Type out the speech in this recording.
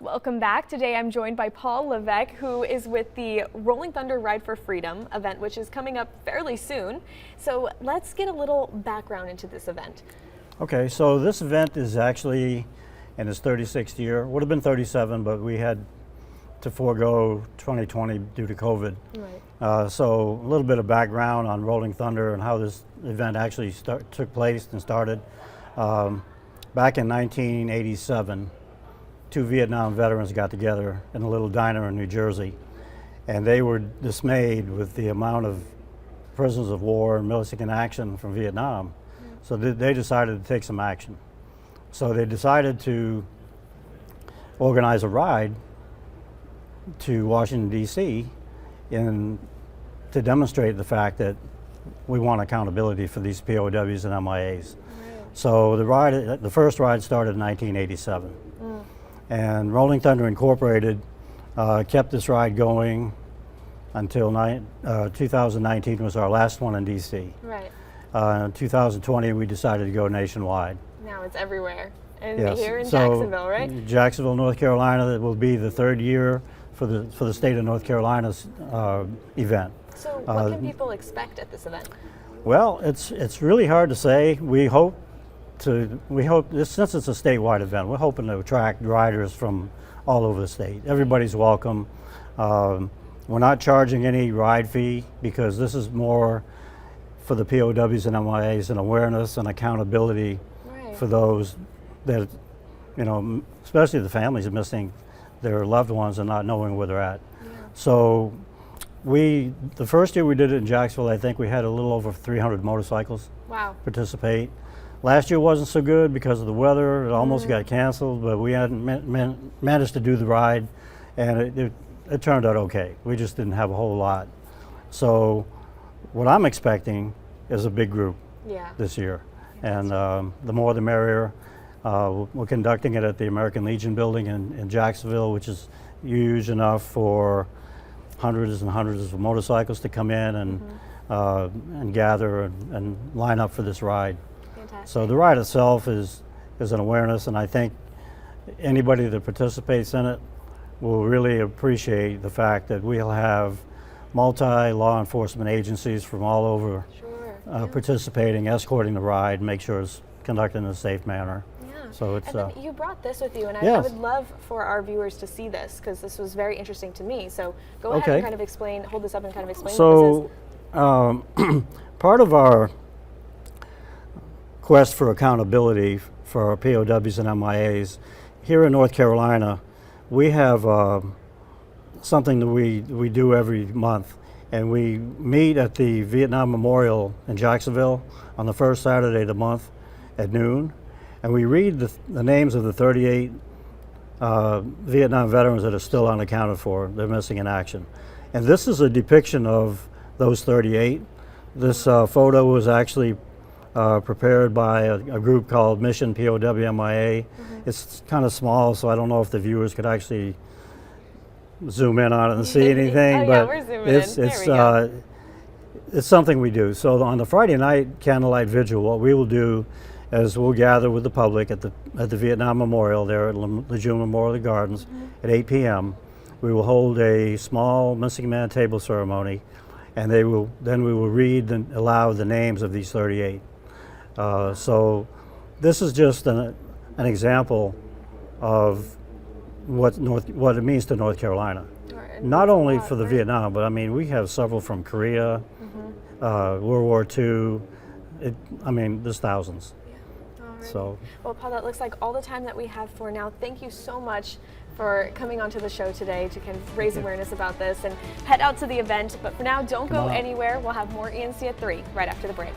Welcome back. Today I'm joined by Paul Levesque, who is with the Rolling Thunder Ride for Freedom event, which is coming up fairly soon. So let's get a little background into this event. Okay, so this event is actually in its 36th year. Would have been 37, but we had to forego 2020 due to COVID. Right. So a little bit of background on Rolling Thunder and how this event actually took place and started. Back in 1987, two Vietnam veterans got together in a little diner in New Jersey, and they were dismayed with the amount of prisoners of war and military action from Vietnam. So they decided to take some action. So they decided to organize a ride to Washington, D.C. to demonstrate the fact that we want accountability for these POWs and MIAs. Right. So the first ride started in 1987. And Rolling Thunder Incorporated kept this ride going until 2019 was our last one in D.C. Right. In 2020, we decided to go nationwide. Now it's everywhere. And Yes. here in So, Jacksonville, right? Jacksonville, North Carolina. That will be the third year for the state of North Carolina's event. So what can people expect at this event? Well, it's really hard to say. Since it's a statewide event, we're hoping to attract riders from all over the state. Everybody's welcome. We're not charging any ride fee because this is more for the POWs and MIAs and awareness and accountability for those that, especially the families are missing their loved ones and not knowing where they're at. Yeah. So the first year we did it in Jacksonville, I think we had a little over 300 motorcycles participate. Last year wasn't so good because of the weather. It almost got canceled, but we hadn't managed to do the ride, and it turned out okay. We just didn't have a whole lot. So what I'm expecting is a big group this year, and the more the merrier. We're conducting it at the American Legion building in Jacksonville, which is huge enough for hundreds and hundreds of motorcycles to come in and gather and line up for this ride. Fantastic. So the ride itself is an awareness, and I think anybody that participates in it will really appreciate the fact that we'll have multi-law enforcement agencies from all over participating, escorting the ride, make sure it's conducted in a safe manner. So it's, and then you brought this with you, and yes. I would love for our viewers to see this because this was very interesting to me. So go ahead and kind of explain, hold this up and kind of explain what this is. Part of our quest for accountability for our POWs and MIAs, here in North Carolina, we have something that we do every month, and we meet at the Vietnam Memorial in Jacksonville on the first Saturday of the month at noon. And we read the names of the 38 Vietnam veterans that are still unaccounted for. They're missing in action. And this is a depiction of those 38. This photo was actually prepared by a group called Mission POW-MIA. It's kind of small, so I don't know if the viewers could actually zoom in on it and see anything. But we're zooming in. It's something we do. So on the Friday night candlelight vigil, what we will do is we'll gather with the public at the Vietnam Memorial there at Lejeune Memorial Gardens at 8 p.m. We will hold a small missing man table ceremony, and then we will read and allow the names of these 38. So this is just an example of what it means to North Carolina. Not only for the Vietnam, but I mean we have several from Korea, World War II. There's thousands. So. Well, Paul, that looks like all the time that we have for now. Thank you so much for coming onto the show today to kind of raise awareness about this and head out to the event. But for now, don't go anywhere. We'll have more ENC at 3 right after the break.